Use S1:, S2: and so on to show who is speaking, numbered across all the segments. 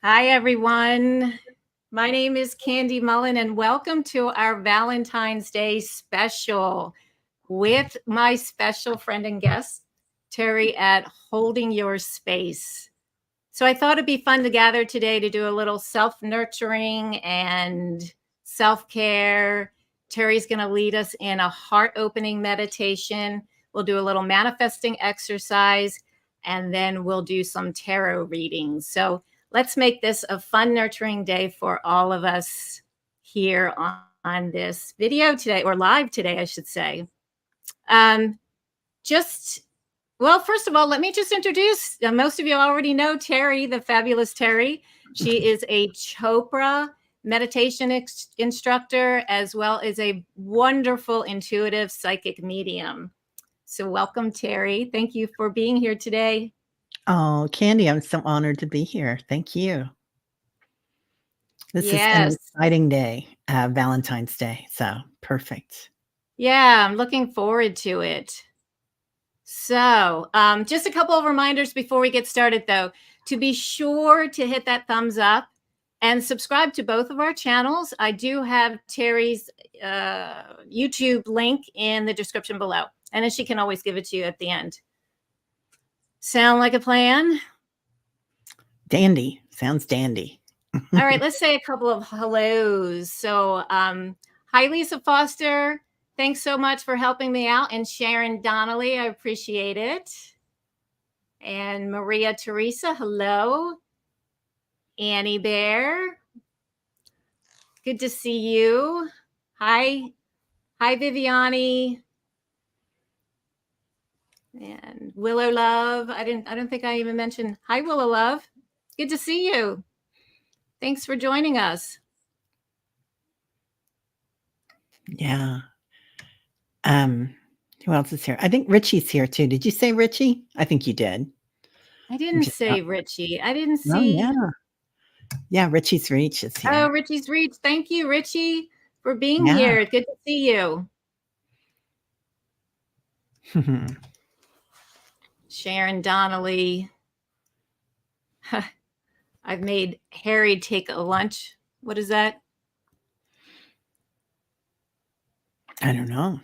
S1: Hi, everyone. My name is Kandi Mullen, and welcome to our Valentine's Day special with my special friend and guest, Teri at Holding Your Space. So I thought it'd be fun to gather today to do a little self-nurturing and self-care. Teri's going to lead us in a heart-opening meditation. We'll do a little manifesting exercise, and then we'll do some tarot readings. So let's make this a fun, nurturing day for all of us here on this video today, or live today, I should say. Well, first of all, let me just introduce, most of you already know Teri, the fabulous Teri. She is a Chakra meditation instructor, as well as a wonderful intuitive psychic medium. So welcome, Teri. Thank you for being here today.
S2: Oh, Kandi, I'm so honored to be here. Thank you. This is an exciting day, Valentine's Day, so perfect.
S1: Yeah, I'm looking forward to it. So just a couple of reminders before we get started, though, to be sure to hit that thumbs up and subscribe to both of our channels. I do have Teri's YouTube link in the description below, and then she can always give it to you at the end. Sound like a plan?
S2: Dandy. Sounds dandy.
S1: All right, let's say a couple of hellos. So hi, Lisa Foster. Thanks so much for helping me out. And Sharon Donnelly, I appreciate it. And Maria Teresa, hello. Annie Bear, good to see you. Hi, Viviani. And Willow Love. I don't think I even mentioned. Hi, Willow Love. Good to see you. Thanks for joining us.
S2: Yeah. Who else is here? I think Richie's here too. Did you say Richie? I think you did.
S1: I didn't say Richie. I didn't see.
S2: Oh, yeah. Yeah, Richie's Reach is here.
S1: Oh, Richie's Reach. Thank you, Richie, for being here. Good to see you. Sharon Donnelly. I've made Harry take a lunch. What is that?
S2: I don't know.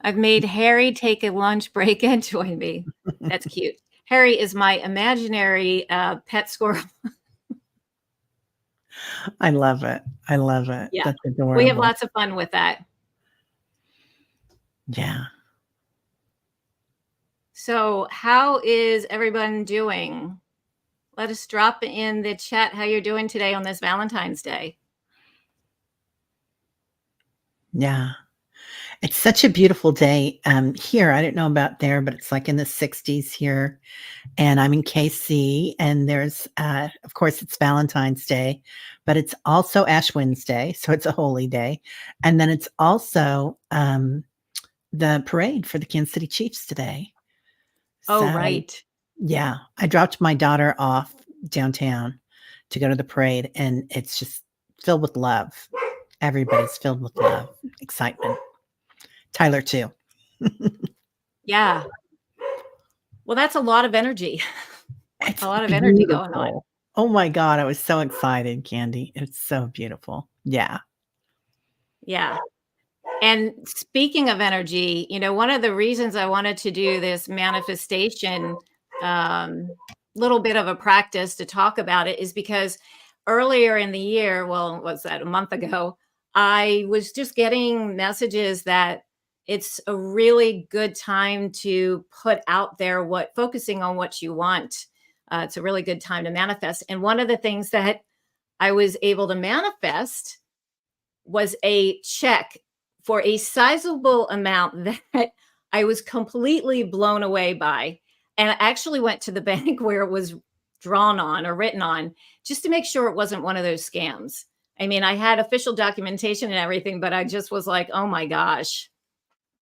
S1: I've made Harry take a lunch break and join me. That's cute. Harry is my imaginary pet squirrel.
S2: I love it. I love it.
S1: Yeah.
S2: That's adorable.
S1: We have lots of fun with that.
S2: Yeah.
S1: So how is everyone doing? Let us drop in the chat how you're doing today on this Valentine's Day.
S2: Yeah. It's such a beautiful day here. I don't know about there, but it's like in the 60s here. And I'm in KC, and there's, of course, it's Valentine's Day, but it's also Ash Wednesday, so it's a holy day. And then it's also the parade for the Kansas City Chiefs today.
S1: Oh, right.
S2: Yeah. I dropped my daughter off downtown to go to the parade, and it's just filled with love. Everybody's filled with love, excitement. Tyler too.
S1: Yeah. Well, that's a lot of energy. It's a lot of energy going on.
S2: Oh my God. I was so excited, Kandi. It's so beautiful. Yeah.
S1: Yeah. And speaking of energy, you know, one of the reasons I wanted to do this manifestation, little bit of a practice to talk about it is because earlier in the year, well, was that a month ago, I was just getting messages that it's a really good time to put out there focusing on what you want. It's a really good time to manifest. And one of the things that I was able to manifest was a check for a sizable amount that I was completely blown away by. And I actually went to the bank where it was drawn on or written on just to make sure it wasn't one of those scams. I mean, I had official documentation and everything, but I just was like, oh my gosh.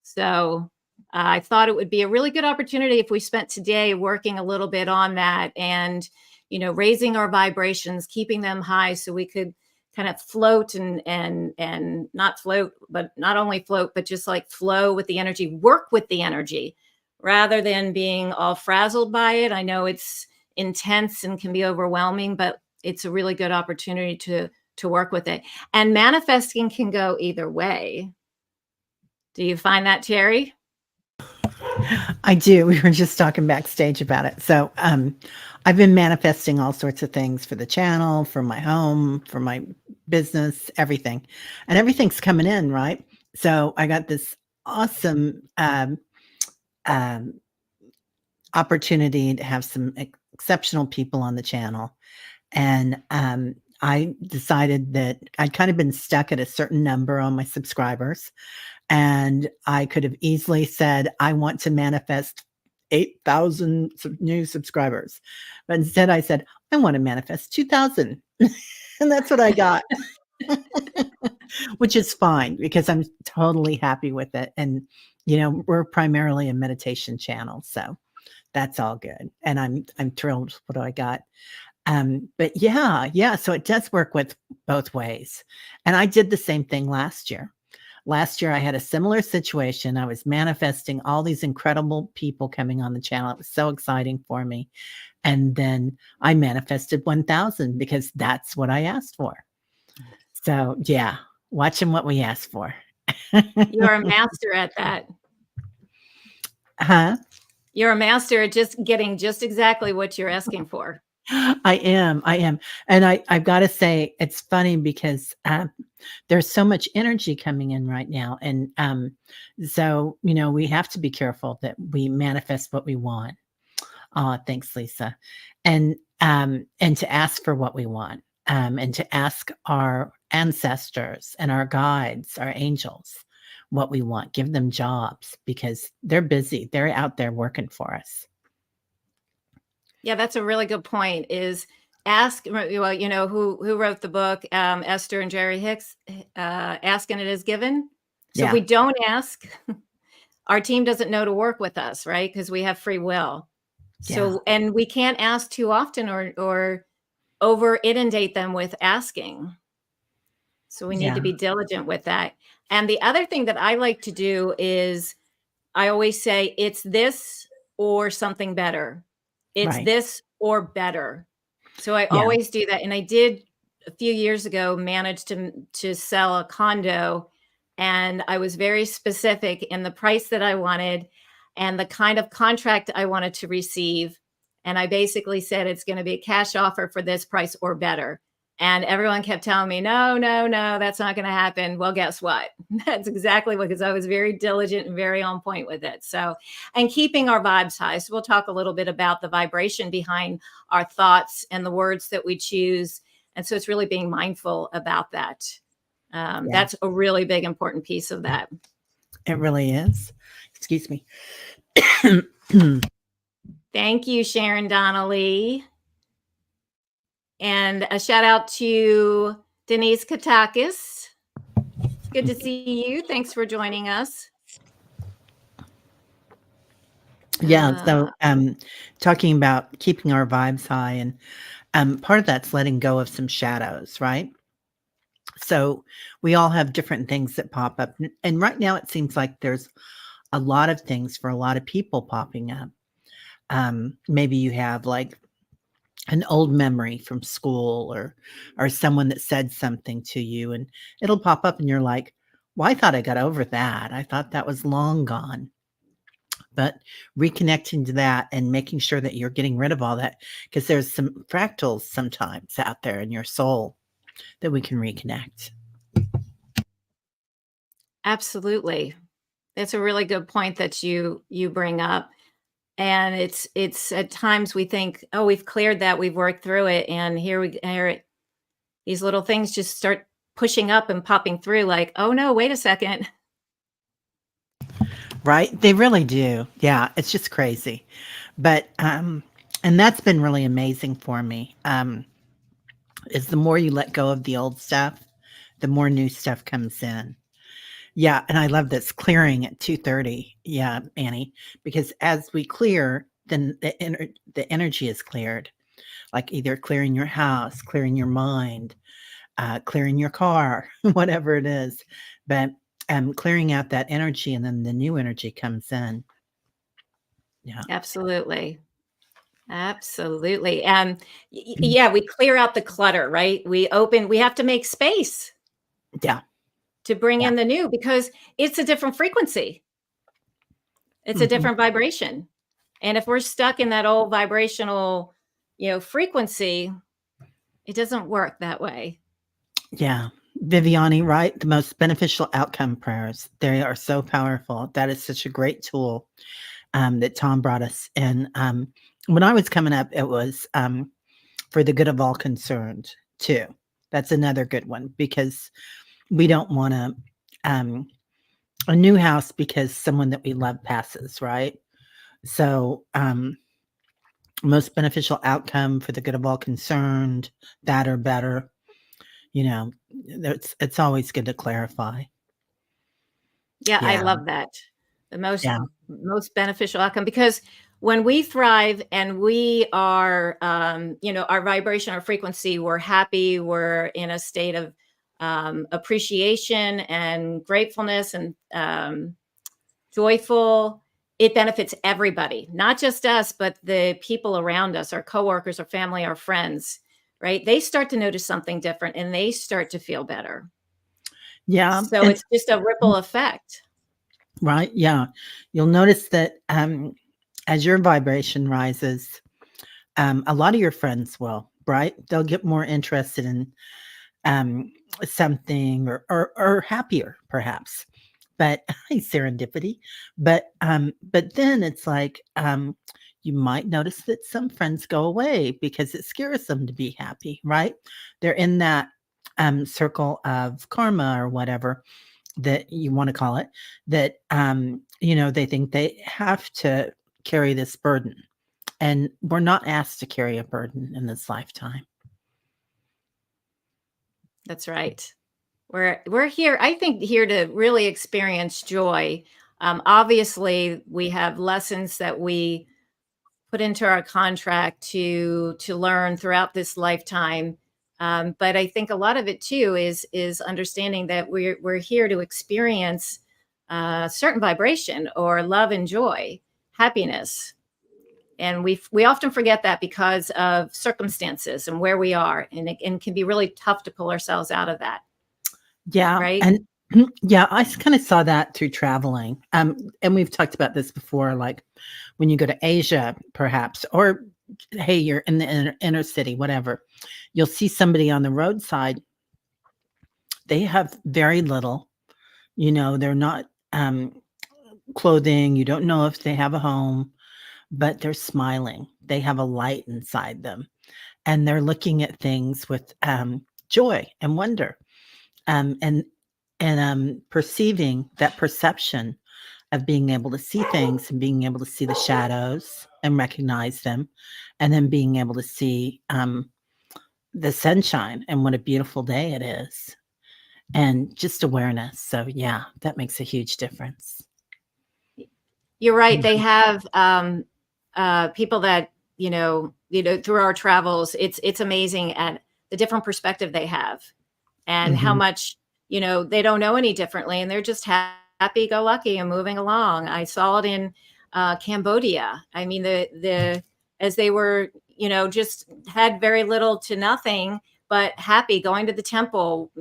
S1: So I thought it would be a really good opportunity if we spent today working a little bit on that and, you know, raising our vibrations, keeping them high so we could kind of float and not float, but not only float, but just like flow with the energy, work with the energy rather than being all frazzled by it. I know it's intense and can be overwhelming, but it's a really good opportunity to work with it. And manifesting can go either way. Do you find that, Terry?
S2: I do. We were just talking backstage about it. So, I've been manifesting all sorts of things for the channel, for my home, for my business, everything. And everything's coming in, right? So, I got this awesome um, opportunity to have some exceptional people on the channel. And I decided that I'd kind of been stuck at a certain number on my subscribers. And I could have easily said, I want to manifest 8,000 new subscribers. But instead, I said, I want to manifest 2,000. And that's what I got, which is fine because I'm totally happy with it. And, we're primarily a meditation channel. So that's all good. And I'm thrilled with what I got. But yeah. So it does work with both ways. And I did the same thing last year. Last year, I had a similar situation. I was manifesting all these incredible people coming on the channel. It was so exciting for me. And then I manifested 1,000 because that's what I asked for. So, yeah, watching what we asked for.
S1: You're a master at that.
S2: Huh?
S1: You're a master at just getting just exactly what you're asking for.
S2: I am. And I've got to say, it's funny because there's so much energy coming in right now. And so, we have to be careful that we manifest what we want. Thanks, Lisa. And to ask for what we want, and to ask our ancestors and our guides, our angels, what we want. Give them jobs because they're busy. They're out there working for us.
S1: Yeah, that's a really good point. Is ask, well, who wrote the book, Esther and Jerry Hicks, Ask and It Is Given. So if we don't ask, our team doesn't know to work with us, right? Because we have free will. So, and we can't ask too often or over inundate them with asking. So we need to be diligent with that. And the other thing that I like to do is I always say it's this or something better. It's
S2: Right.
S1: this or better. So I
S2: Yeah.
S1: always do that. And I did a few years ago manage to sell a condo, and I was very specific in the price that I wanted and the kind of contract I wanted to receive. And I basically said it's going to be a cash offer for this price or better. And everyone kept telling me, no, that's not going to happen. Well, guess what? That's exactly what, because I was very diligent and very on point with it. So, and keeping our vibes high. So we'll talk a little bit about the vibration behind our thoughts and the words that we choose. And so it's really being mindful about that. That's a really big, important piece of that.
S2: It really is. Excuse me.
S1: Thank you, Sharon Donnelly. And a shout out to Denise Katakis. Good to see you. Thanks for joining us.
S2: Yeah. So, talking about keeping our vibes high, and part of that's letting go of some shadows, right? So we all have different things that pop up, and right now it seems like there's a lot of things for a lot of people popping up. Maybe you have like an old memory from school, or someone that said something to you, and it'll pop up and you're like, well, I thought I got over that. I thought that was long gone. But reconnecting to that and making sure that you're getting rid of all that, because there's some fractals sometimes out there in your soul that we can reconnect.
S1: Absolutely. That's a really good point that you bring up. And it's at times we think, oh, we've cleared that, we've worked through it, and these little things just start pushing up and popping through like, oh no, wait a second.
S2: Right? They really do. Yeah, it's just crazy. But and that's been really amazing for me. Is the more you let go of the old stuff, the more new stuff comes in. Yeah, and I love this clearing at 2:30. Yeah, Annie, because as we clear, then the energy is cleared. Like either clearing your house, clearing your mind, clearing your car, whatever it is. But clearing out that energy, and then the new energy comes in. Yeah.
S1: Absolutely. Absolutely. And
S2: Mhm.
S1: yeah, we clear out the clutter, right? We have to make space
S2: Yeah,
S1: to bring
S2: yeah.
S1: in the new because it's a different frequency. It's a
S2: Mhm.
S1: different vibration. And if we're stuck in that old vibrational, frequency, it doesn't work that way.
S2: Yeah. Viviani, right? The most beneficial outcome prayers. They are so powerful. That is such a great tool that Tom brought us. And when I was coming up, it was for the good of all concerned, too. That's another good one because we don't want to a new house because someone that we love passes, right? So, most beneficial outcome for the good of all concerned, that or better, you know, it's always good to clarify.
S1: Yeah, I
S2: Yeah,
S1: love that. The
S2: yeah,
S1: most beneficial outcome because when we thrive and we are, our vibration, our frequency, we're happy, we're in a state of appreciation and gratefulness and joyful. It benefits everybody, not just us, but the people around us, our coworkers, our family, our friends, right? They start to notice something different and they start to feel better.
S2: yeah,
S1: So
S2: and
S1: it's just a ripple effect.
S2: right, yeah. You'll notice that, as your vibration rises, a lot of your friends will, right? They'll get more interested in, um, something or happier perhaps, but serendipity. But then it's like, you might notice that some friends go away because it scares them to be happy, right? They're in that, circle of karma or whatever that you wanna call it, that, they think they have to carry this burden, and we're not asked to carry a burden in this lifetime.
S1: That's right. We're here, I think, here to really experience joy. Obviously, we have lessons that we put into our contract to learn throughout this lifetime. But I think a lot of it too is understanding that we're here to experience certain vibration or love and joy, happiness. And we often forget that because of circumstances and where we are, and it can be really tough to pull ourselves out of that,
S2: Yeah,
S1: right?
S2: and yeah, I kinda saw that through traveling, and we've talked about this before, like, when you go to Asia, perhaps, or, hey, you're in the inner city, whatever, you'll see somebody on the roadside, they have very little, they're not, clothing, you don't know if they have a home, but they're smiling, they have a light inside them, and they're looking at things with, joy and wonder. And perceiving that perception of being able to see things and being able to see the shadows and recognize them, and then being able to see, the sunshine and what a beautiful day it is, and just awareness. So, yeah, that makes a huge difference.
S1: You're right. They
S2: Mhm,
S1: have people that through our travels. It's amazing at the different perspective they have, and how
S2: mhm.
S1: much they don't know any differently, and they're just happy go lucky and moving along. I saw it in Cambodia. I mean, the as they were just had very little to nothing, but happy going to the temple.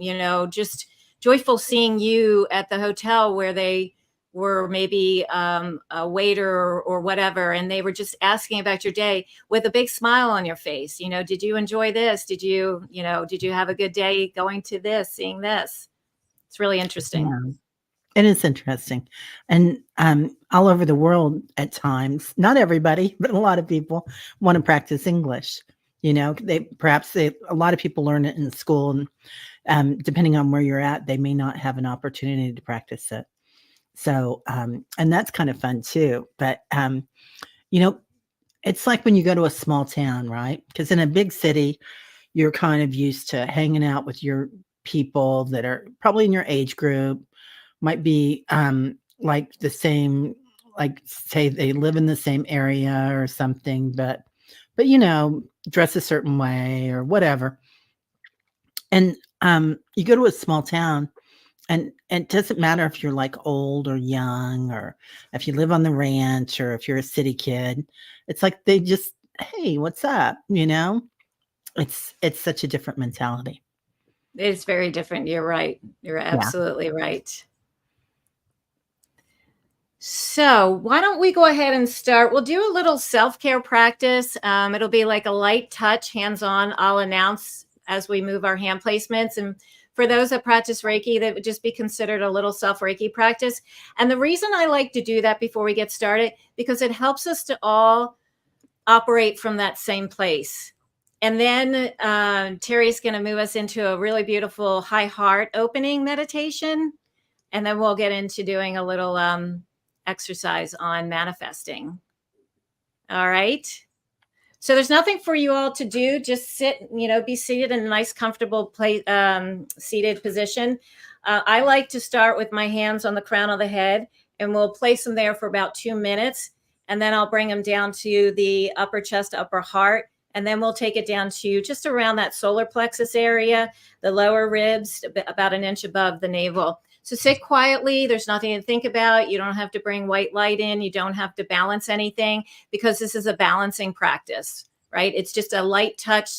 S1: Just joyful seeing you at the hotel where they were maybe a waiter or whatever, and they were just asking about your day with a big smile on your face. Did you enjoy this? Did you have a good day going to this, seeing this? It's really interesting.
S2: Yeah, it is interesting, and, all over the world at times, not everybody, but a lot of people wanna practice English, a lot of people learn it in school, and, depending on where you're at, they may not have an opportunity to practice it. So, and that's kind of fun too, but, you know, it's like when you go to a small town, right? Because in a big city, you're kind of used to hanging out with your people that are probably in your age group, might be, like the same, like, say they live in the same area or something, but, dress a certain way or whatever. And, you go to a small town, and it doesn't matter if you're, like, old or young, or if you live on the ranch or if you're a city kid. It's like they just "Hey, what's up?" You know? It's such a different mentality.
S1: It's very different. You're right. You're
S2: Yeah.
S1: absolutely right. So, why don't we go ahead and start? We'll do a little self care practice. It'll be like a light touch, hands on. I'll announce as we move our hand placements. And for those that practice Reiki, that would just be considered a little self Reiki practice. And the reason I like to do that before we get started, because it helps us to all operate from that same place. And then Terry's going to move us into a really beautiful high heart opening meditation. And then we'll get into doing a little exercise on manifesting. All right. So there's nothing for you all to do. Just sit, be seated in a nice, comfortable place, seated position. I like to start with my hands on the crown of the head, and we'll place them there for about 2 minutes. And then I'll bring them down to the upper chest, upper heart. And then we'll take it down to just around that solar plexus area, the lower ribs, about an inch above the navel. So sit quietly. There's nothing to think about. You don't have to bring white light in. You don't have to balance anything, because this is a balancing practice, right? It's just a light touch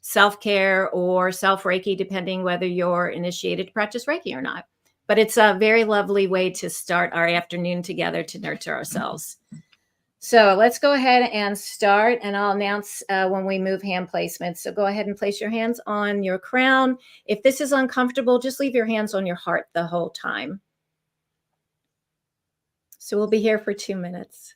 S1: self care or self Reiki, depending whether you're initiated to practice Reiki or not. But it's a very lovely way to start our afternoon together to nurture ourselves. So let's go ahead and start, and I'll announce when we move hand placements. So go ahead and place your hands on your crown. If this is uncomfortable, just leave your hands on your heart the whole time. So we'll be here for 2 minutes.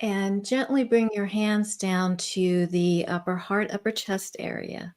S1: And gently bring your hands down to the upper heart, upper chest area.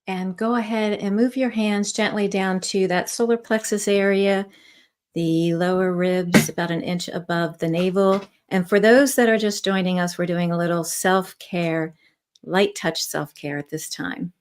S1: And go ahead and move your hands gently down to that solar plexus area, the lower ribs, about an inch above the navel. And for those that are just joining us, we're doing a little self care, light touch self care at this time.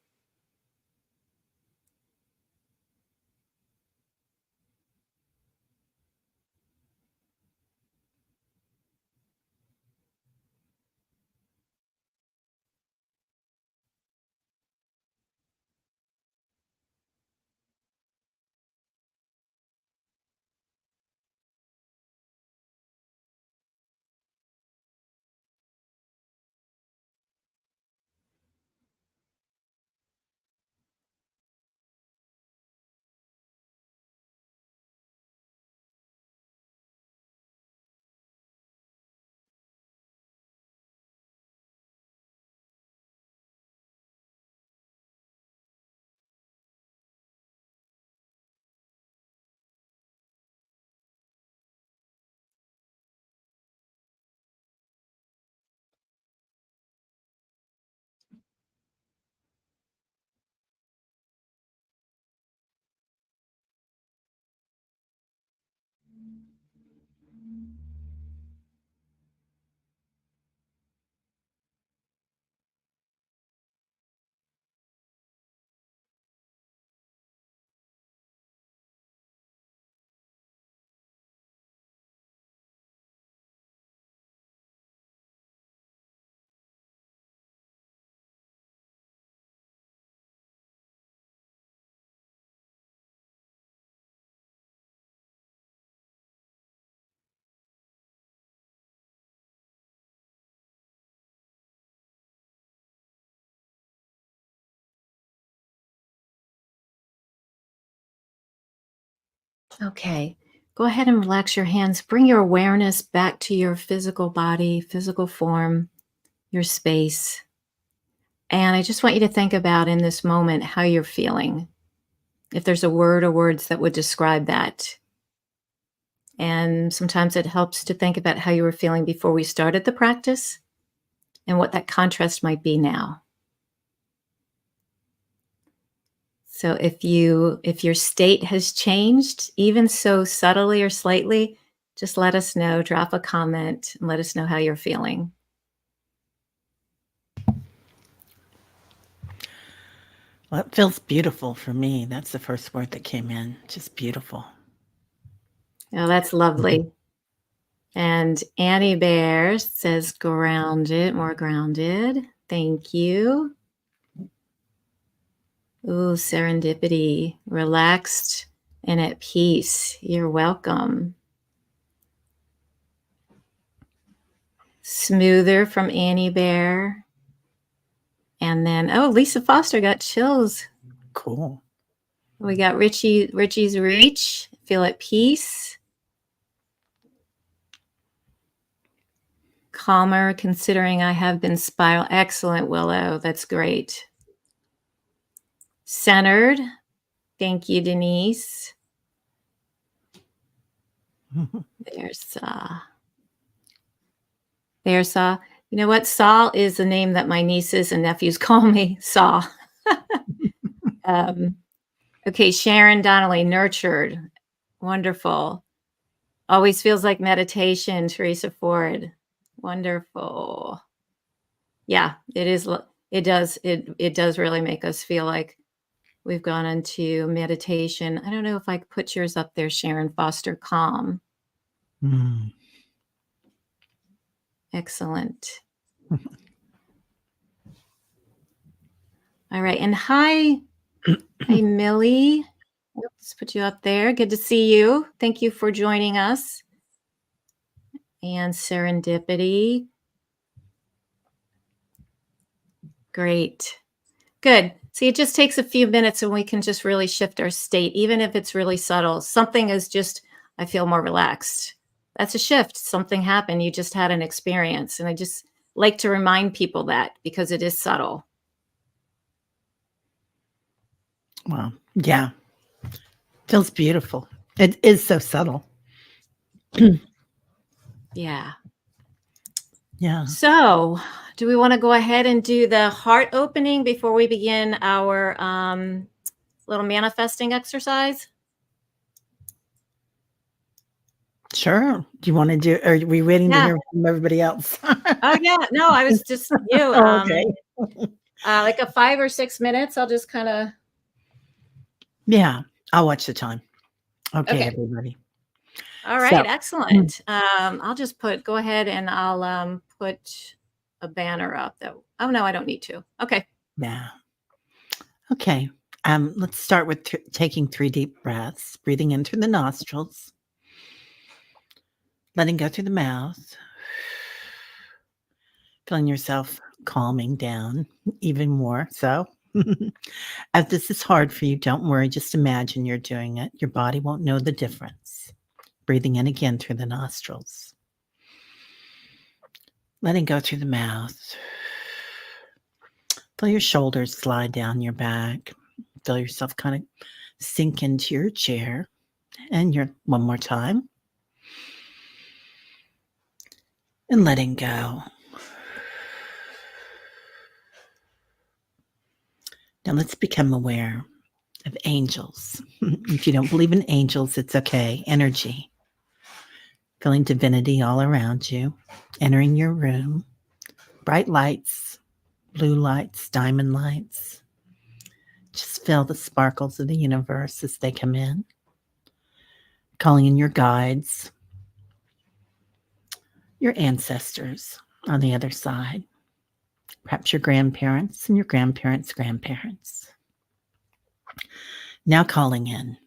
S1: Okay, go ahead and relax your hands. Bring your awareness back to your physical body, physical form, your space. And I just want you to think about in this moment how you're feeling. If there's a word or words that would describe that. And sometimes it helps to think about how you were feeling before we started the practice and what that contrast might be now. So if your state has changed, even so subtly or slightly, just let us know, drop a comment and let us know how you're feeling.
S2: Well, it feels beautiful for me. That's the first word that came in. Just beautiful.
S1: Oh, that's lovely. And Annie Bear says grounded, more grounded. Thank you. Ooh, serendipity, relaxed and at peace. You're welcome. Smoother from Annie Bear. And then, oh, Lisa Foster got chills.
S2: Cool.
S1: We got Richie's Reach. Feel at peace. Calmer, considering I have been spiral. Excellent, Willow. That's great. Centered. Thank you, Denise. There's Saw. You know what? Saw is the name that my nieces and nephews call me. Saw. Okay, Sharon Donnelly, nurtured. Wonderful. Always feels like meditation, Teresa Ford. Wonderful. Yeah, it is. It does. It does really make us feel like we've gone into meditation. I don't know if I could put yours up there, Sharon Foster. Calm.
S2: Mm.
S1: Excellent. All right. And hi, Millie. Let's put you up there. Good to see you. Thank you for joining us. And serendipity. Great. Good. See, it just takes a few minutes and we can just really shift our state, even if it's really subtle. Something is just, I feel more relaxed. That's a shift. Something happened. You just had an experience. And I just like to remind people that because it is subtle.
S2: Wow. Yeah. Feels beautiful. It is so subtle.
S1: Yeah.
S2: Yeah.
S1: So, do we want to go ahead and do the heart opening before we begin our little manifesting exercise?
S2: Sure. Do you wanna do are we waiting to
S1: Yeah.
S2: hear from everybody else?
S1: Oh, yeah. No, I was just you.
S2: Oh, okay.
S1: Like a 5 or 6 minutes. I'll just kind of.
S2: Yeah, I'll watch the time. Okay,
S1: Okay.
S2: everybody.
S1: All
S2: So
S1: right. Excellent. I'll just go ahead and I'll put a banner up that. Oh, no, I don't need to. Okay.
S2: yeah. Okay. Let's start with taking 3 deep breaths, breathing in through the nostrils, letting go through the mouth, feeling yourself calming down even more so. If this is hard for you, don't worry, just imagine you're doing it. Your body won't know the difference. Breathing in again through the nostrils, letting go through the mouth. Feel your shoulders slide down your back. Feel yourself kind of sink into your chair. And you're one more time. And letting go. Now let's become aware of angels. If you don't believe in angels, it's okay. Energy. Feeling divinity all around you, entering your room. Bright lights, blue lights, diamond lights. Just feel the sparkles of the universe as they come in. Calling in your guides, your ancestors on the other side. Perhaps your grandparents and your grandparents' grandparents. Now calling in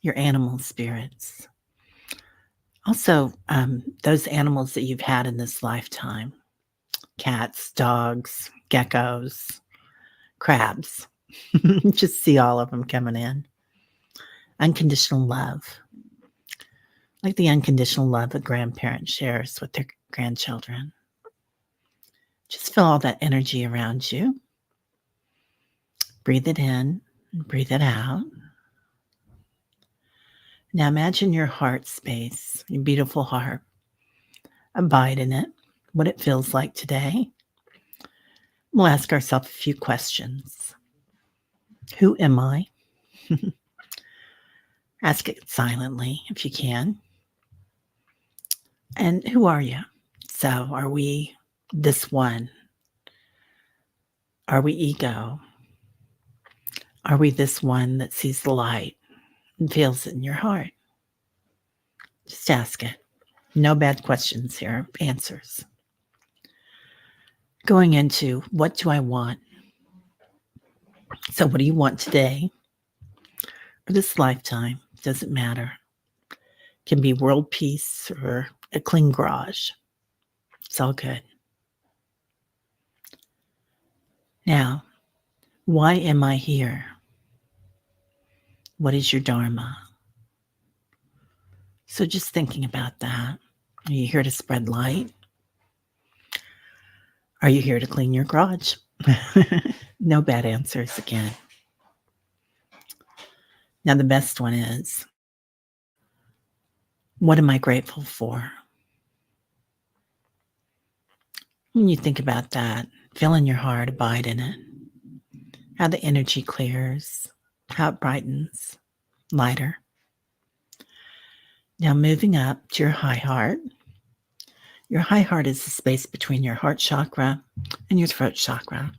S2: your animal spirits. Also, those animals that you've had in this lifetime: cats, dogs, geckos, crabs. Just see all of them coming in. Unconditional love, like the unconditional love a grandparent shares with their grandchildren. Just feel all that energy around you. Breathe it in and breathe it out. Now imagine your heart space, your beautiful heart. Abide in it, what it feels like today. We'll ask ourselves a few questions. Who am I? Ask it silently if you can. And who are you? So, are we this one? Are we ego? Are we this one that sees the light and feels it in your heart? Just ask it. No bad questions here, answers. Going into what do I want? So, what do you want today or this lifetime? Doesn't matter. Can be world peace or a clean garage. It's all good. Now, why am I here? What is your dharma? So just thinking about that. Are you here to spread light? Are you here to clean your garage? No bad answers again. Now, the best one is, what am I grateful for? When you think about that, feel in your heart, abide in it. How the energy clears, how it brightens, lighter. Now, moving up to your high heart. Your high heart is the space between your heart chakra and your throat chakra.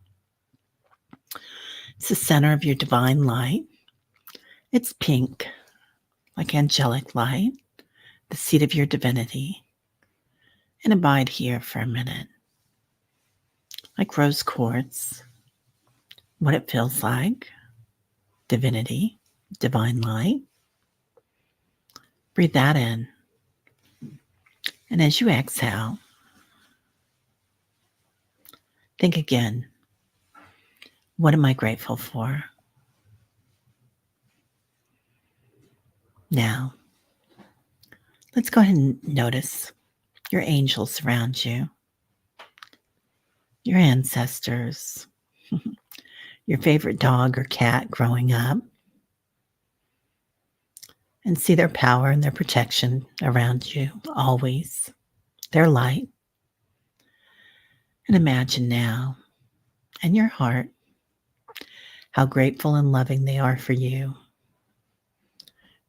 S2: It's the center of your divine light. It's pink, like angelic light, the seat of your divinity. And abide here for a minute. Like rose quartz, what it feels like, divinity, divine light. Breathe that in. And as you exhale, think again, what am I grateful for? Now, let's go ahead and notice your angels around you, your ancestors, your favorite dog or cat growing up, and see their power and their protection around you always, their light. And imagine now in your heart how grateful and loving they are for you.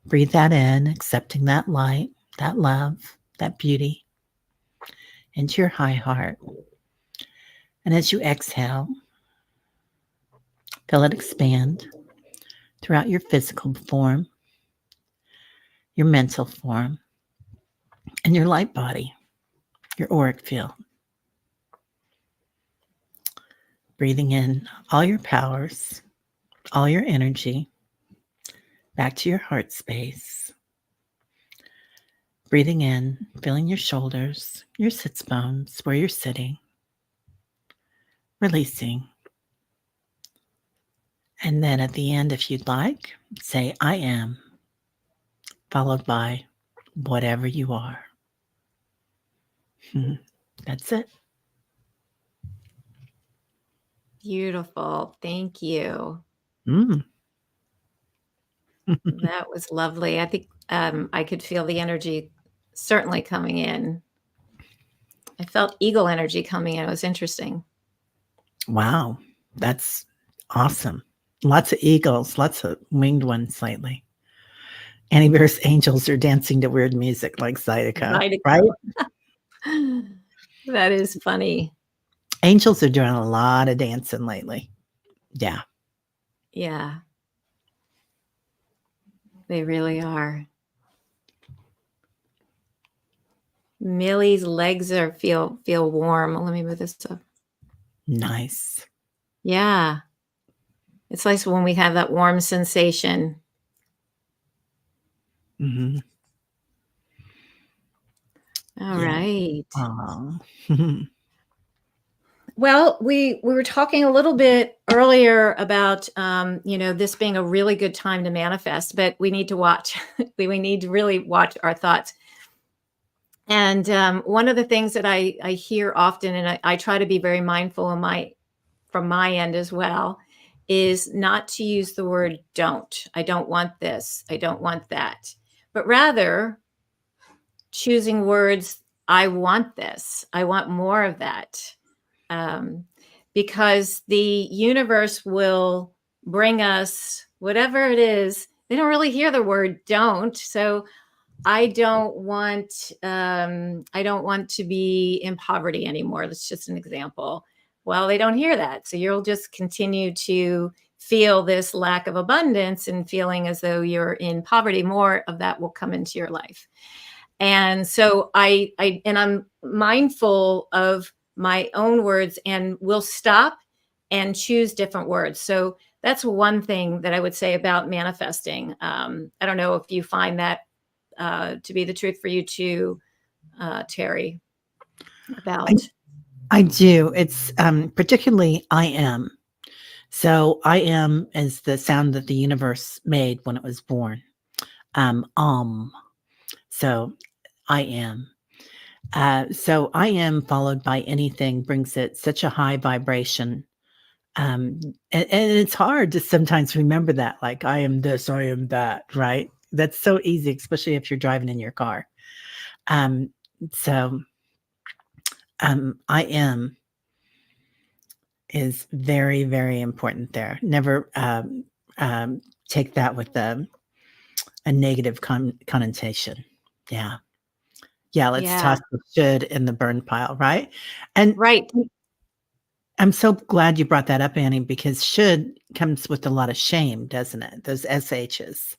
S2: Breathe that in, accepting that light, that love, that beauty into your high heart. And as you exhale, feel it expand throughout your physical form, your mental form, and your light body, your auric field. Breathing in all your powers, all your energy back to your heart space. Breathing in, feeling your shoulders, your sits bones, where you're sitting. Releasing. And then at the end, if you'd like, say, I am, followed by whatever you are. That's it.
S1: Beautiful. Thank you.
S2: Mm.
S1: That was lovely. I think I could feel the energy certainly coming in. I felt eagle energy coming in. It was interesting.
S2: Wow. That's awesome. Lots of eagles, lots of winged ones lately. Annie Bear's angels are dancing to weird music like Zydeco, right?
S1: That is funny.
S2: Angels are doing a lot of dancing lately. Yeah.
S1: Yeah. They really are. Millie's legs feel warm. Let me move this up.
S2: Nice.
S1: Yeah. It's nice when we have that warm sensation.
S2: Mm-hmm.
S1: All
S2: Yeah.
S1: right. Well, we were talking a little bit earlier about this being a really good time to manifest, but we need to watch. we need to really watch our thoughts. And one of the things that I hear often, and I try to be very mindful from my end as well, is not to use the word don't. I don't want this. I don't want that. But rather choosing words, I want this. I want more of that. Because the universe will bring us whatever it is. They don't really hear the word don't. So I don't want to be in poverty anymore. That's just an example. Well, they don't hear that. So you'll just continue to feel this lack of abundance and feeling as though you're in poverty. More of that will come into your life. And so I'm mindful of my own words and will stop and choose different words. So that's one thing that I would say about manifesting. I don't know if you find that to be the truth for you too, Teri, about.
S2: I do. It's particularly I am. So I am is the sound that the universe made when it was born. So I am. So I am followed by anything brings it such a high vibration. And it's hard to sometimes remember that, like I am this, I am that, right? That's so easy, especially if you're driving in your car. Um, so I am is very, very important there. Never take that with a negative connotation. Yeah. Yeah, let's
S1: Yeah,
S2: toss the should in the burn pile, right? And
S1: right.
S2: I'm so glad you brought that up, Annie, because should comes with a lot of shame, doesn't it? Those SHs.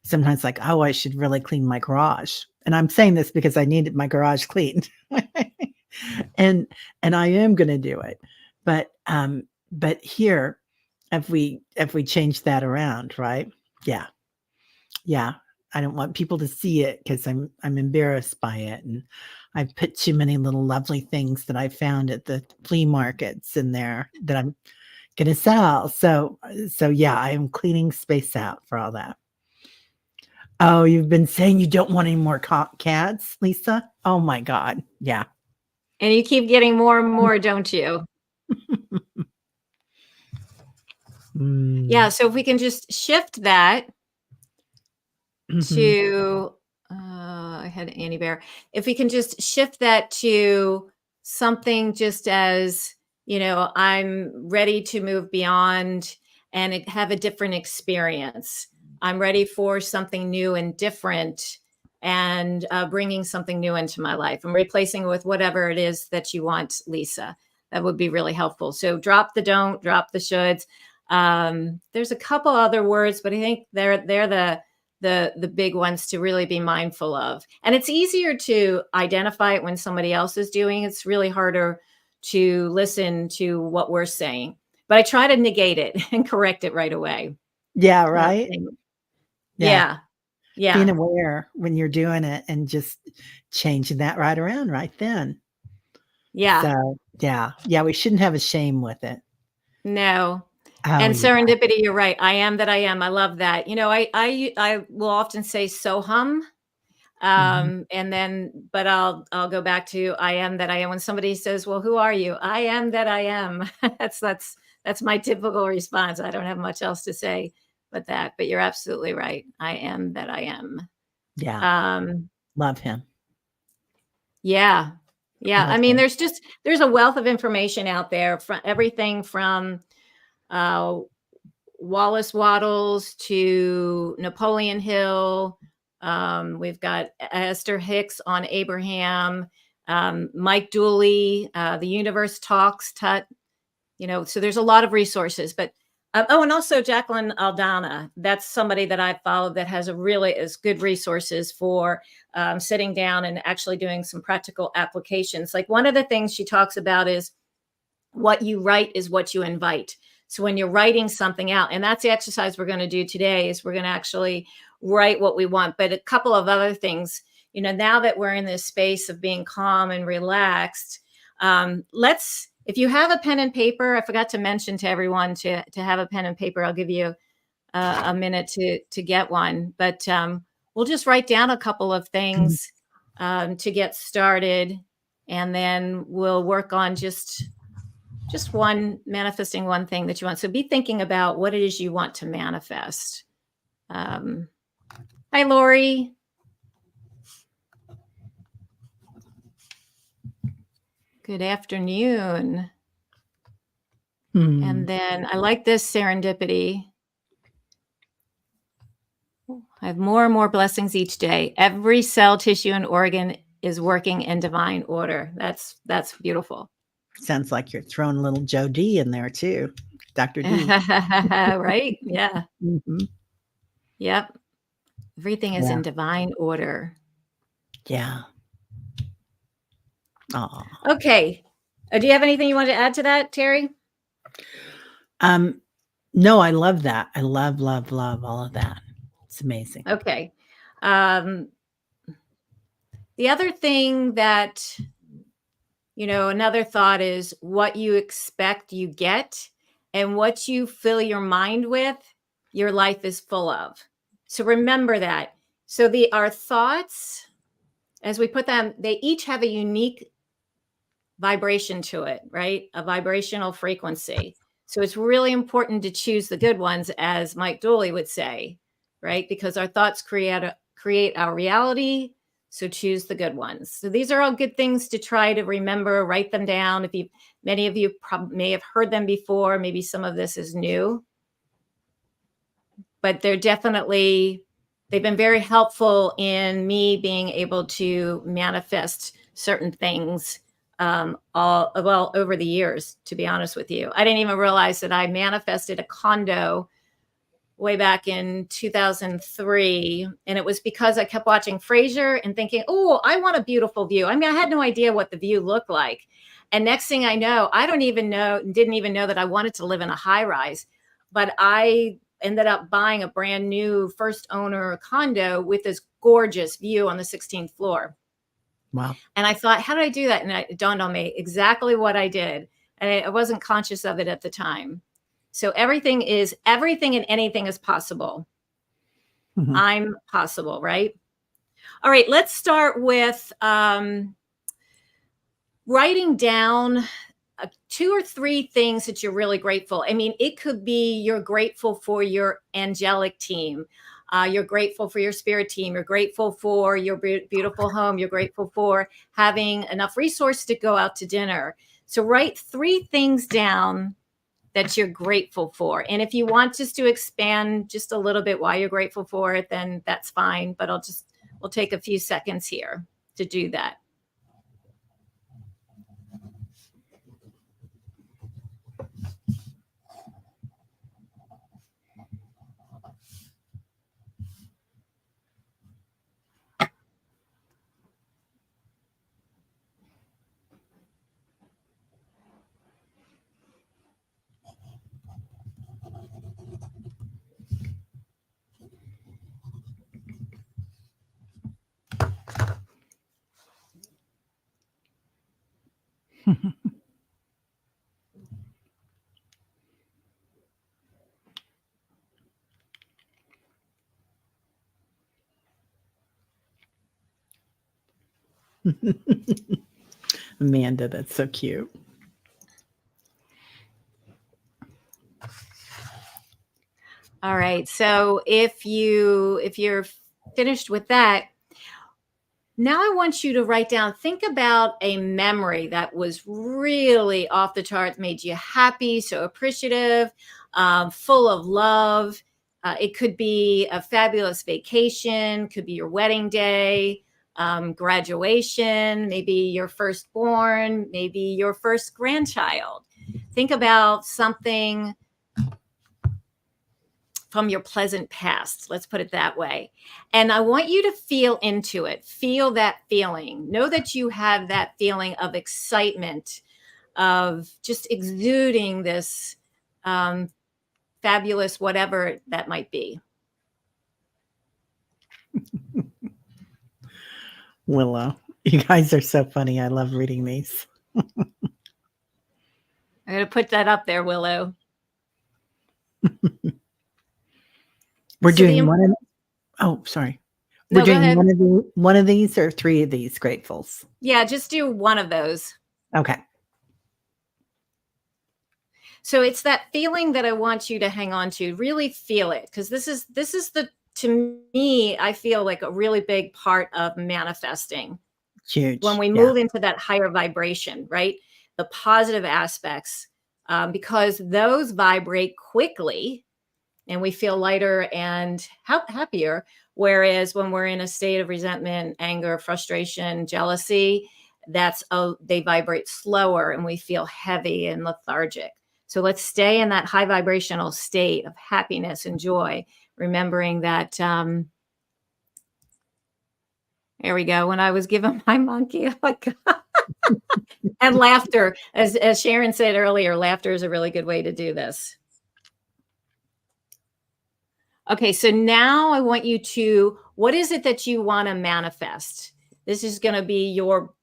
S2: Sometimes like, oh, I should really clean my garage. And I'm saying this because I needed my garage cleaned. and I am gonna do it. But here, if we change that around, right? Yeah. Yeah. I don't want people to see it because I'm embarrassed by it. And I've put too many little lovely things that I found at the flea markets in there that I'm gonna sell. So yeah, I am cleaning space out for all that. Oh, you've been saying you don't want any more cats, Lisa? Oh my God. Yeah.
S1: And you keep getting more and more, don't you? Yeah. So if we can just shift that to, I had Annie Bear. If we can just shift that to something just as, I'm ready to move beyond and have a different experience. I'm ready for something new and different, and bringing something new into my life. I'm replacing with whatever it is that you want, Lisa. That would be really helpful. So drop the don't, drop the shoulds. There's a couple other words, but I think they're the big ones to really be mindful of. And it's easier to identify it when somebody else is doing. It's really harder to listen to what we're saying. But I try to negate it and correct it right away.
S2: Yeah, right? Yeah.
S1: Yeah.
S2: Being
S1: Yeah.
S2: aware when you're doing it and just changing that right around right then.
S1: Yeah.
S2: So, yeah. Yeah, we shouldn't have a shame with it.
S1: No.
S2: Oh,
S1: And
S2: yeah.
S1: serendipity, you're right. I am that I am. I love that. I will often say so hum.
S2: Mhm.
S1: And then, but I'll go back to I am that I am. When somebody says, "Well, who are you?" I am that I am. That's my typical response. I don't have much else to say but that. But you're absolutely right. I am that I am.
S2: Yeah.
S1: Um,
S2: Love him.
S1: yeah. Yeah. I
S2: Love
S1: mean,
S2: him.
S1: there's a wealth of information out there from everything from uh Wallace Waddles to Napoleon Hill. We've got Esther Hicks on Abraham, Mike Dooley, The Universe Talks, Tut. So there's a lot of resources. But oh, and also Jacqueline Aldana. That's somebody that I followed that has a really is good resources for sitting down and actually doing some practical applications. Like one of the things she talks about is what you write is what you invite. So when you're writing something out, and that's the exercise we're going to do today, is we're going to actually write what we want. But a couple of other things, now that we're in this space of being calm and relaxed, if you have a pen and paper, I forgot to mention to everyone to have a pen and paper. I'll give you a minute to get one, but we'll just write down a couple of
S2: Mhm.
S1: things to get started, and then we'll work on just manifesting one thing that you want. So be thinking about what it is you want to manifest. Um, Hi, Lori. Good afternoon.
S2: Hmm.
S1: And then I like this serendipity. I have more and more blessings each day. Every cell, tissue, and organ is working in divine order. That's beautiful.
S2: Sounds like you're throwing a little Joe D in there too. Dr. D.
S1: Right? Yeah.
S2: Mhm.
S1: Yep. Everything is
S2: Yeah.
S1: in divine order.
S2: Yeah. Aw.
S1: Okay. Do you have anything you want to add to that, Terry?
S2: Um, no, I love that. I love, love, love all of that. It's amazing.
S1: Okay. Um, the other thing that, another thought is what you expect you get, and what you fill your mind with, your life is full of. So remember that. So our thoughts, as we put them, they each have a unique vibration to it, right? A vibrational frequency. So it's really important to choose the good ones, as Mike Dooley would say, right? Because our thoughts create our reality. So choose the good ones. So these are all good things to try to remember, write them down. Many of you may have heard them before. Maybe some of this is new, but they've been very helpful in me being able to manifest certain things over the years, to be honest with you. I didn't even realize that I manifested a condo way back in 2003. And it was because I kept watching Frasier and thinking, oh, I want a beautiful view. I mean, I had no idea what the view looked like. And next thing I know, didn't even know that I wanted to live in a high rise, but I ended up buying a brand new first owner condo with this gorgeous view on the 16th floor.
S2: Wow.
S1: And I thought, how did I do that? And it dawned on me exactly what I did. And I wasn't conscious of it at the time. So everything and anything is possible.
S2: Mhm.
S1: I'm possible, right? All right, let's start with writing down 2 or 3 things that you're really grateful. I mean, it could be you're grateful for your angelic team. You're grateful for your spirit team. You're grateful for your beautiful home. You're grateful for having enough resources to go out to dinner. So write 3 things down that you're grateful for. And if you want us to expand just a little bit why you're grateful for it, then that's fine. But we'll take a few seconds here to do that.
S2: Amanda, that's so cute.
S1: All right. So if you're finished with that, now I want you to write down, think about a memory that was really off the charts, made you happy, so appreciative, full of love. It could be a fabulous vacation, could be your wedding day, graduation, maybe your firstborn, maybe your first grandchild. Think about something from your pleasant past. Let's put it that way. And I want you to feel into it. Feel that feeling. Know that you have that feeling of excitement, of just exuding this fabulous whatever that might be.
S2: Willow, you guys are so funny. I love reading these.
S1: I'm going to put that up there, Willow.
S2: We're
S1: So
S2: doing one of. Oh, sorry. We're
S1: No, go
S2: doing
S1: ahead.
S2: one of these or 3 of these gratefuls.
S1: Yeah, just do one of those.
S2: Okay.
S1: So it's that feeling that I want you to hang on to. Really feel it, because this is the, to me, I feel like a really big part of manifesting.
S2: Huge.
S1: When we
S2: Yeah.
S1: move into that higher vibration, right? The positive aspects, because those vibrate quickly and we feel lighter and happier. Whereas when we're in a state of resentment, anger, frustration, jealousy, they vibrate slower and we feel heavy and lethargic. So let's stay in that high vibrational state of happiness and joy, remembering that, there we go. When I was given my monkey, oh my God. And laughter, as Sharon said earlier, laughter is a really good way to do this. Okay, so now I want you to, what is it that you want to manifest? This is going to be your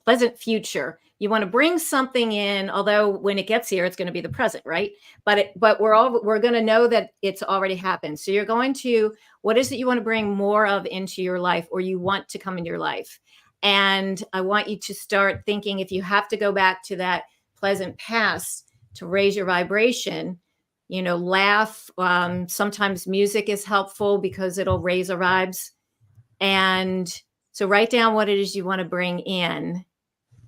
S1: pleasant future. You want to bring something in, although when it gets here, it's going to be the present, right? But we're going to know that it's already happened. So you're going to, what is it you want to bring more of into your life, or you want to come into your life? And I want you to start thinking, if you have to go back to that pleasant past to raise your vibration, laugh. Sometimes music is helpful because it'll raise our vibes. And so write down what it is you want to bring in.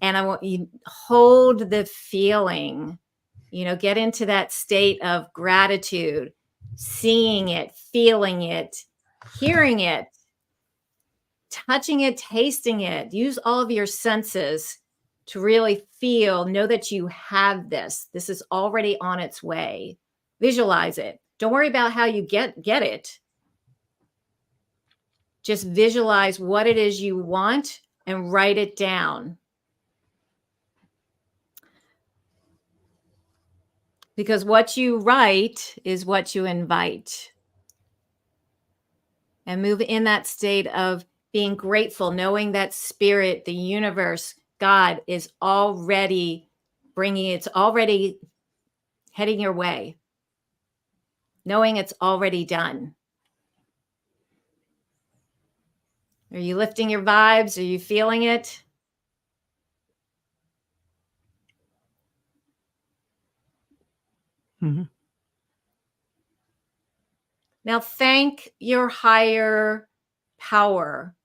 S1: And I want you hold the feeling, get into that state of gratitude, seeing it, feeling it, hearing it, touching it, tasting it. Use all of your senses to really know that you have this. This is already on its way. Visualize it. Don't worry about how you get it. Just visualize what it is you want and write it down. Because what you write is what you invite. And move in that state of being grateful, knowing that spirit, the universe, God is already it's already heading your way. Knowing it's already done. Are you lifting your vibes? Are you feeling it?
S2: Mm-hmm.
S1: Now thank your higher power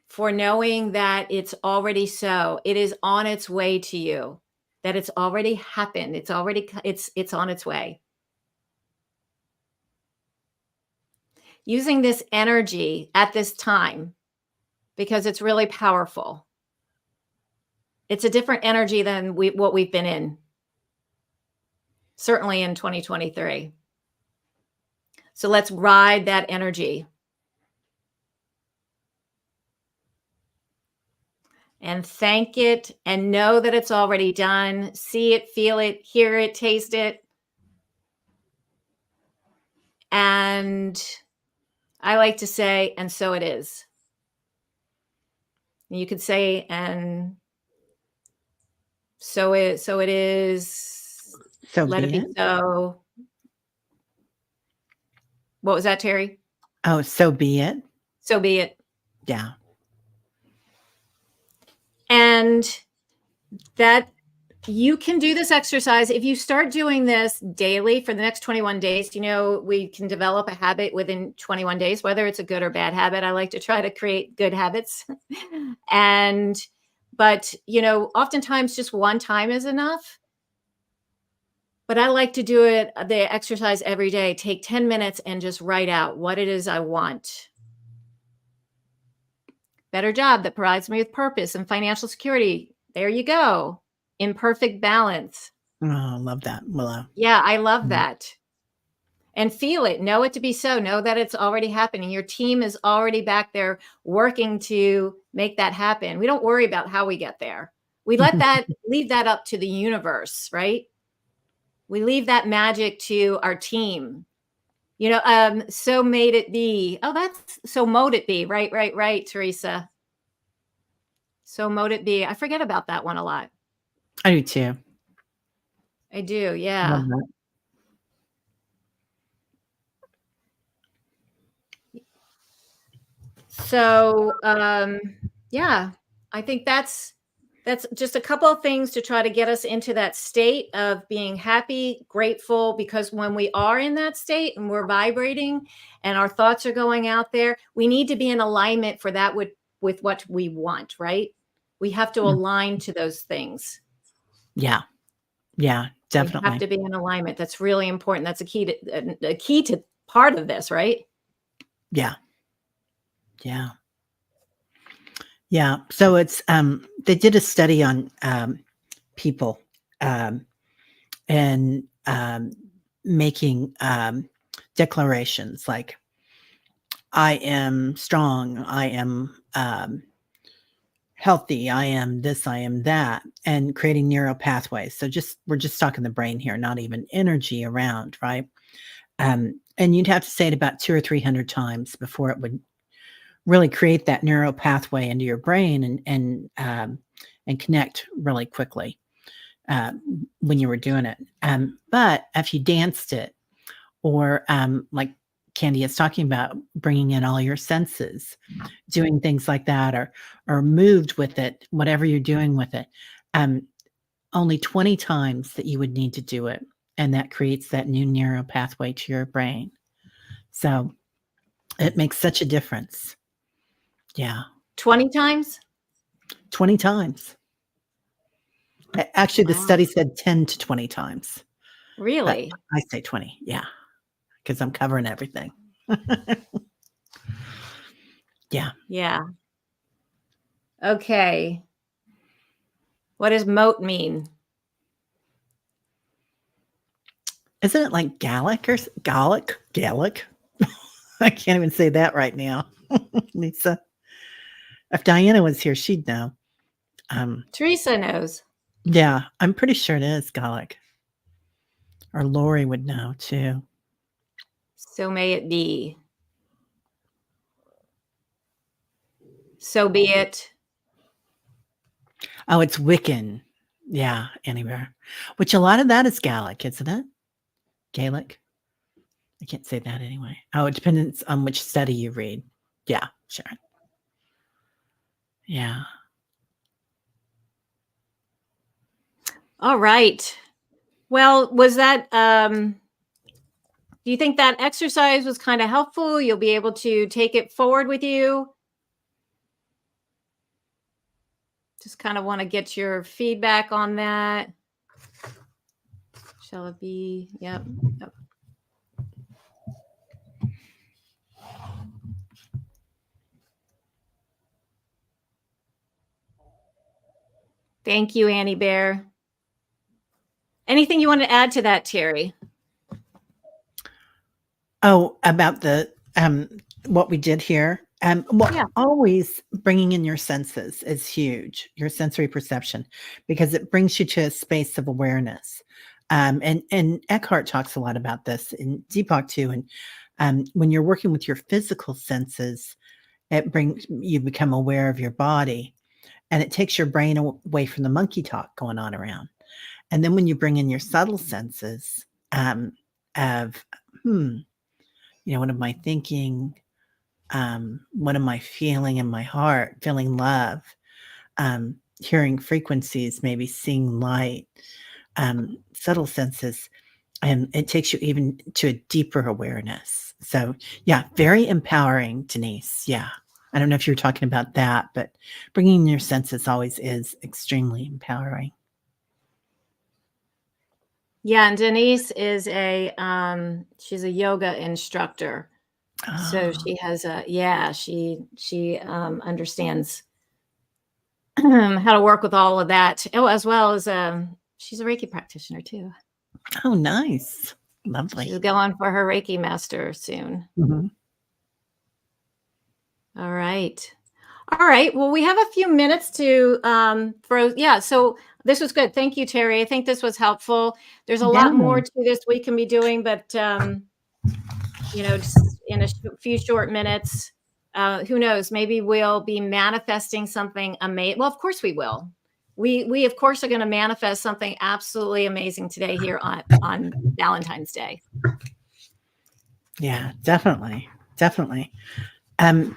S1: for knowing that it's already so. It is on its way to you. That it's already happened. It's already it's on its way. Using this energy at this time because it's really powerful. It's a different energy than what we've been in. Certainly in 2023. So let's ride that energy. And thank it and know that it's already done. See it, feel it, hear it, taste it. And I like to say, and so it is. You could say, and so it is.
S2: So
S1: Let
S2: be
S1: it be
S2: it.
S1: so. What was that, Terry?
S2: Oh, so be it.
S1: So be it.
S2: Yeah.
S1: And that you can do this exercise if you start doing this daily for the next 21 days. We can develop a habit within 21 days, whether it's a good or bad habit. I like to try to create good habits. But oftentimes just one time is enough. But I like to do the exercise every day. Take 10 minutes and just write out what it is I want. Better job that provides me with purpose and financial security. There you go. Imperfect balance.
S2: Oh, I love that, Willow.
S1: Yeah, I love
S2: Mm.
S1: that. And feel it. Know it to be so. Know that it's already happening. Your team is already back there working to make that happen. We don't worry about how we get there. We leave that up to the universe, right? We leave that magic to our team. So made it be. Oh, that's so mote it be. Right, Teresa. So mote it be. I forget about that one a lot.
S2: I do too.
S1: I do, yeah.
S2: Love that.
S1: So, yeah, I think that's just a couple of things to try to get us into that state of being happy, grateful, because when we are in that state and we're vibrating and our thoughts are going out there, we need to be in alignment for that with what we want, right? We have to align to those things.
S2: Yeah. Yeah,
S1: We have
S2: definitely.
S1: to be in alignment. That's really important. That's a key to part of this, right?
S2: Yeah. Yeah. Yeah. So it's they did a study on people and making declarations like I am strong, I am healthy, I am this, I am that, and creating neural pathways. So we're just talking the brain here, not even energy around, right? And you'd have to say it about 200 or 300 times before it would really create that neural pathway into your brain and connect really quickly when you were doing it. But if you danced it, or like Kandi is talking about, bringing in all your senses, doing things like that, or moved with it, whatever you're doing with it, only 20 times that you would need to do it, and that creates that new neural pathway to your brain. So it makes such a difference. Yeah.
S1: 20 times?
S2: 20 times. Actually, the
S1: Wow.
S2: study said 10 to 20 times. But
S1: Really?
S2: I say 20, yeah, because I'm covering everything. Yeah.
S1: Yeah. Okay. What does moat mean?
S2: Isn't it like Gallic or Gallic? Gallic? I can't even say that right now. Lisa. If Diana was here, she'd know.
S1: Teresa knows.
S2: Yeah, I'm pretty sure it is Gallic. Or Lori would know too.
S1: So may it be. So be it.
S2: Oh, it's Wiccan. Yeah, anywhere. Which a lot of that is Gallic, isn't it? Gaelic? I can't say that anyway. Oh, it depends on which study you read. Yeah, Sharon. Yeah.
S1: All right. Well, was that Do you think that exercise was kind of helpful? You'll be able to take it forward with you? Just kind of want to get your feedback on that. Shall it be? Yep. Yep. Thank you, Annie Bear. Anything you want to add to that, Teri?
S2: Oh, about the what we did here. Well,
S1: Yeah.
S2: always bringing in your senses is huge, your sensory perception, because it brings you to a space of awareness. And Eckhart talks a lot about this, and Deepak too. And when you're working with your physical senses, it brings you become aware of your body, and it takes your brain away from the monkey talk going on around. And then when you bring in your subtle senses of what am I thinking? What am I feeling in my heart? Feeling love, hearing frequencies, maybe seeing light, subtle senses. And it takes you even to a deeper awareness. So, yeah, very empowering, Denise. Yeah. I don't know if you're talking about that, but bringing your senses always is extremely empowering.
S1: Yeah, and Denise is she's a yoga instructor. So
S2: Oh,
S1: she has she understands how to work with all of that. Oh, as well as she's a Reiki practitioner too.
S2: oh, nice. Lovely.
S1: She's going for her Reiki master soon.
S2: Mhm.
S1: All right. All right. Well, we have a few minutes to throw. Yeah. So this was good. Thank you, Teri. I think this was helpful. There's a
S2: Yeah.
S1: lot more to this we can be doing, but just in a few short minutes, who knows? Maybe we'll be manifesting something amazing. Well, of course we will. We of course are going to manifest something absolutely amazing today here on Valentine's Day.
S2: Yeah, definitely. Definitely. And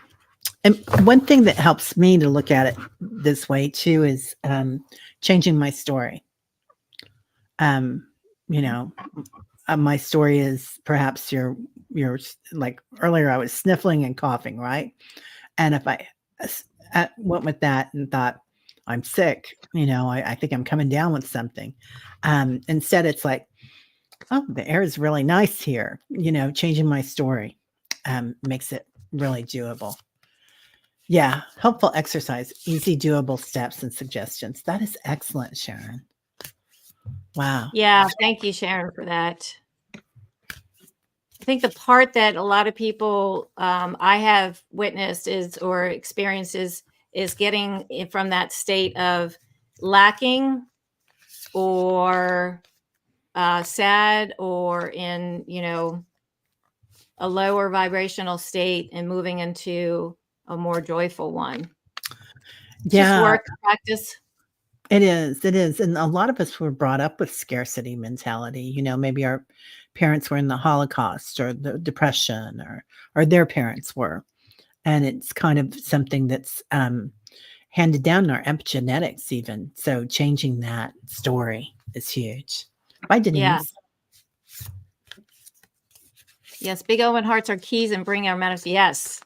S2: one thing that helps me to look at it this way too is changing my story. Um, you know, my story is perhaps your like earlier I was sniffling and coughing, right? And if I went with that and thought I'm sick, I think I'm coming down with something. Instead, it's like, oh, the air is really nice here. Changing my story makes it really doable. Yeah, helpful exercise, easy doable steps and suggestions. That is excellent, Sharon. Wow.
S1: Yeah. Thank you, Sharon, for that. I think the part that a lot of people I have witnessed or experienced is getting from that state of lacking or sad or in a lower vibrational state and moving into a more joyful one. It's just
S2: Yeah,
S1: work, practice.
S2: it is. It is. And a lot of us were brought up with scarcity mentality. Maybe our parents were in the Holocaust or the Depression or their parents were. And it's kind of something that's handed down in our epigenetics even. So changing that story is huge. Bye,
S1: Yeah.
S2: Denise.
S1: Yes. Big open hearts are keys and bring our medicine. Yes.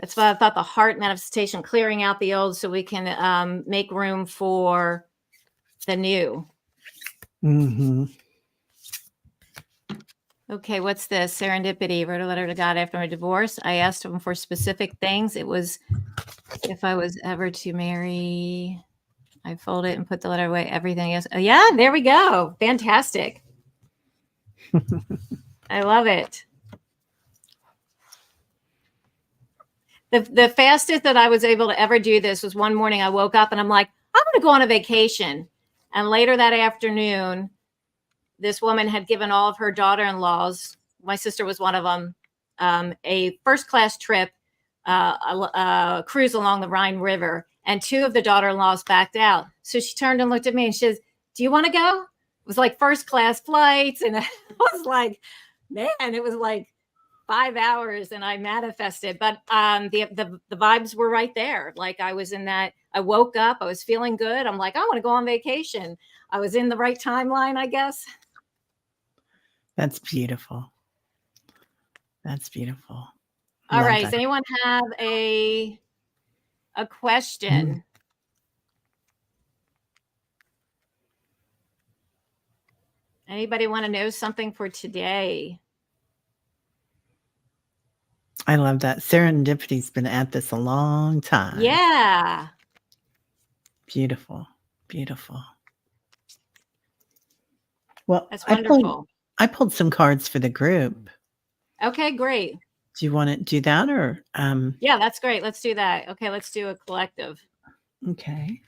S1: That's why I thought the heart manifestation, clearing out the old so we can make room for the new.
S2: Mm-hmm.
S1: Okay, what's this? Serendipity. Wrote a letter to God after my divorce. I asked him for specific things. It was if I was ever to marry. I fold it and put the letter away. Everything else. Oh, yeah, there we go. Fantastic. I love it. The fastest that I was able to ever do this was one morning I woke up and I'm like, I'm going to go on a vacation. And later that afternoon, this woman had given all of her daughter-in-laws, my sister was one of them, a first-class trip, a cruise along the Rhine River, and two of the daughter-in-laws backed out. So she turned and looked at me and she says, do you want to go? It was like first-class flights. And I was like, man, it was like 5 hours and I manifested, but the vibes were right there. Like I was in that, I woke up, I was feeling good. I'm like, I want to go on vacation. I was in the right timeline, I guess.
S2: That's beautiful. That's beautiful.
S1: All
S2: Love
S1: right. Does
S2: that.
S1: anyone have a
S2: Mm.
S1: question? Anybody want to know something for today?
S2: I love that. Serendipity's been at this a long time.
S1: Yeah.
S2: Beautiful. Beautiful. Well,
S1: That's
S2: I
S1: wonderful.
S2: pulled some cards for the group.
S1: Okay, great.
S2: Do you wanna do that or,
S1: Yeah, that's great. Let's do that. Okay, let's do a collective.
S2: Okay.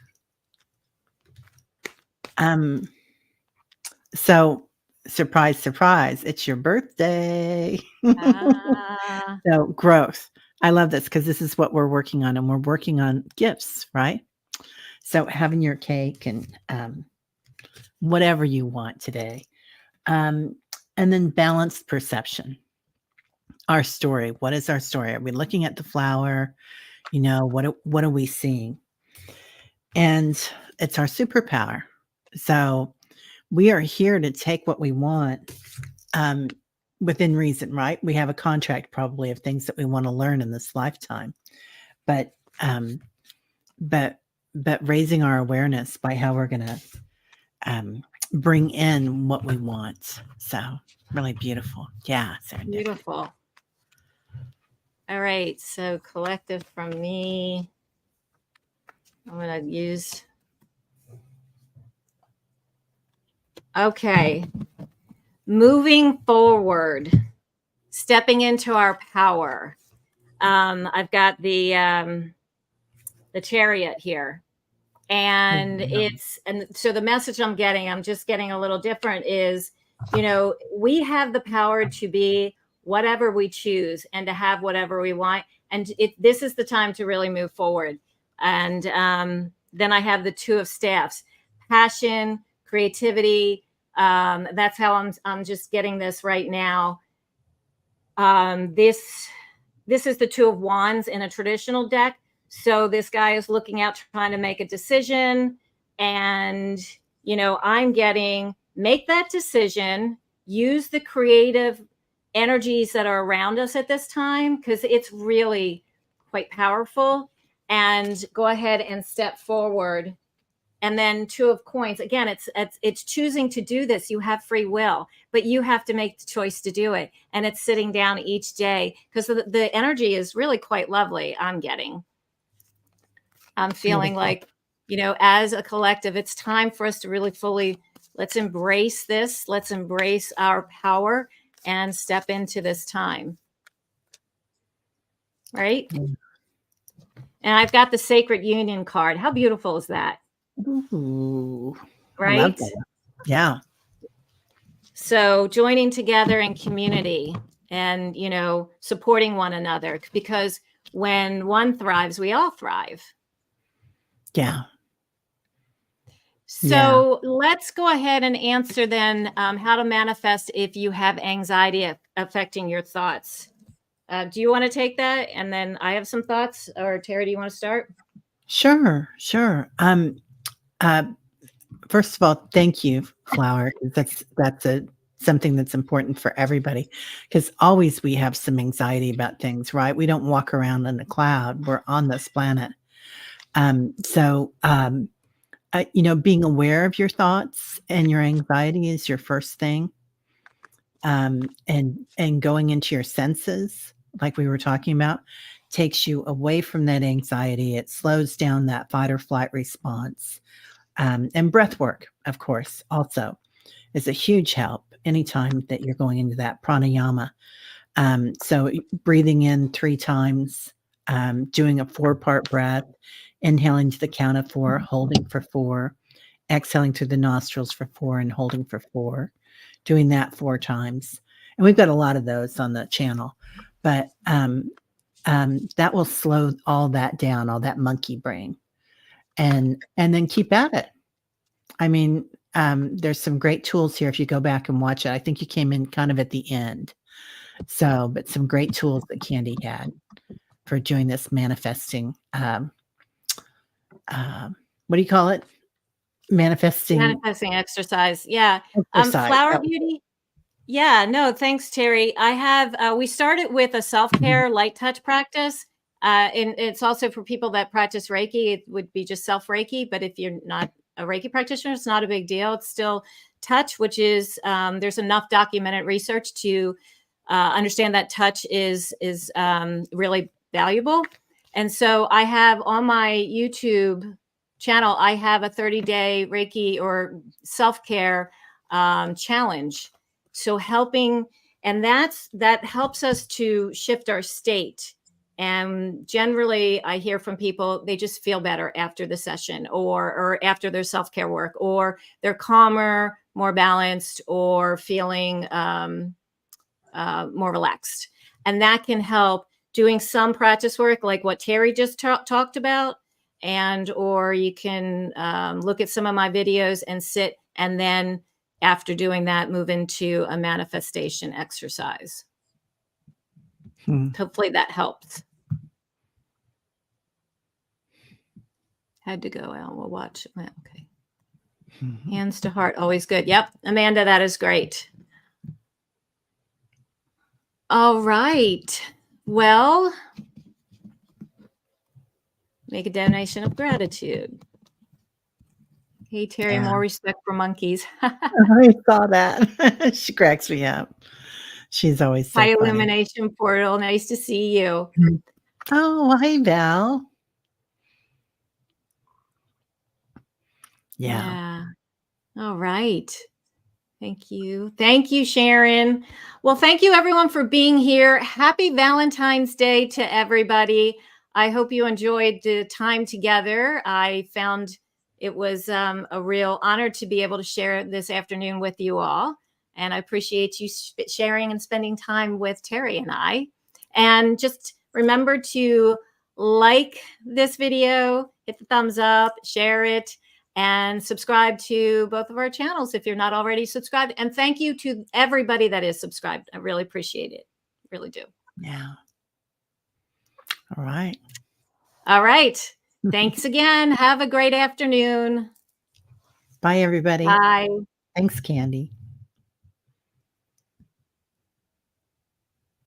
S2: So surprise, surprise, it's your birthday.
S1: Ah,
S2: So growth. I love this because this is what we're working on, and we're working on gifts, right? So having your cake and, whatever you want today. Um, and then balanced perception. Our story. What is our story? Are we looking at the flower? You know, what are we seeing? And it's our superpower. So we are here to take what we want um, within reason, right? We have a contract probably of things that we want to learn in this lifetime, but um, but but raising our awareness by how we're going to bring in what we want. So really beautiful. Yeah, serendipity.
S1: beautiful. All right, so collective from me. I'm going to use. Okay. Moving forward, stepping into our power. I've got the chariot here. And so the message I'm just getting a little different is, we have the power to be whatever we choose and to have whatever we want. And this is the time to really move forward. And then I have the two of staffs, passion, creativity. That's how I'm just getting this right now. This is the two of wands in a traditional deck. So this guy is looking out, trying to make a decision. And, I'm getting, make that decision, use the creative energies that are around us at this time, because it's really quite powerful. And go ahead and step forward. And then two of coins. Again, it's choosing to do this. You have free will, but you have to make the choice to do it. And it's sitting down each day because the energy is really quite lovely. I'm feeling like, as a collective, it's time for us to really fully, let's embrace this. Let's embrace our power and step into this time. Right.
S2: Mm.
S1: And I've got the Sacred Union card. How beautiful is that?
S2: Ooh, I love
S1: Right.
S2: that. Yeah.
S1: So joining together in community and, supporting one another, because when one thrives, we all thrive.
S2: Yeah.
S1: So let's go ahead and answer then how to manifest if you have anxiety affecting your thoughts. Do you want to take that? And then I have some thoughts. Or Teri, do you want to start?
S2: Sure. First of all, thank you, Flower. That's something that's important for everybody because always we have some anxiety about things, right? We don't walk around in a cloud. We're on this planet. Being aware of your thoughts and your anxiety is your first thing. And going into your senses, like we were talking about, takes you away from that anxiety. It slows down that fight or flight response. And breath work, of course, also is a huge help anytime that you're going into that pranayama. So breathing in 3 times, doing a 4-part breath, inhaling to the count of 4, holding for 4, exhaling through the nostrils for 4 and holding for 4, doing that 4 times. And we've got a lot of those on the channel, but that will slow all that down, all that monkey brain, and then keep at it. I mean, there's some great tools here if you go back and watch it. I think you came in kind of at the end. So, but some great tools that Kandi had for doing this manifesting. What do you call it? Manifesting
S1: Manifesting exercise. Yeah.
S2: exercise.
S1: Flower beauty. Yeah, no, thanks, Terry. I have, we started with a
S2: Mhm.
S1: self-care light touch practice. And it's also for people that practice Reiki. It would be just self Reiki. But if you're not a Reiki practitioner, it's not a big deal. It's still touch, which is, there's enough documented research to understand that touch is really valuable. And so I have on my YouTube channel, I have a 30-day Reiki or self-care challenge. So helping, and that helps us to shift our state. And generally I hear from people, they just feel better after the session, or after their self-care work, or they're calmer, more balanced, or feeling more relaxed. And that can help doing some practice work like what Terry just talked about. And, or you can look at some of my videos and sit, and then after doing that, move into a manifestation exercise.
S2: Hmm.
S1: Hopefully that helps. Had to go out. We'll watch. Okay.
S2: Mhm.
S1: Hands to heart, always good. Yep. Amanda, that is great. All right. Well, make a donation of gratitude. Hey, Terry,
S2: Yeah.
S1: more respect for monkeys.
S2: I saw that. She cracks me up. She's always so
S1: Hi,
S2: funny.
S1: Illumination Portal. Nice to see you.
S2: Mhm. Oh, hi, Val. Yeah.
S1: Yeah. All right. Thank you. Thank you, Sharon. Well, thank you everyone for being here. Happy Valentine's Day to everybody. I hope you enjoyed the time together. I found it was a real honor to be able to share this afternoon with you all. And I appreciate you sharing and spending time with Terry and I. And just remember to like this video, hit the thumbs up, share it, and subscribe to both of our channels if you're not already subscribed. And thank you to everybody that is subscribed. I really appreciate it. Really do.
S2: Yeah. All right.
S1: All right. Thanks again. Have a great afternoon.
S2: Bye, everybody.
S1: Bye.
S2: Thanks, Candy.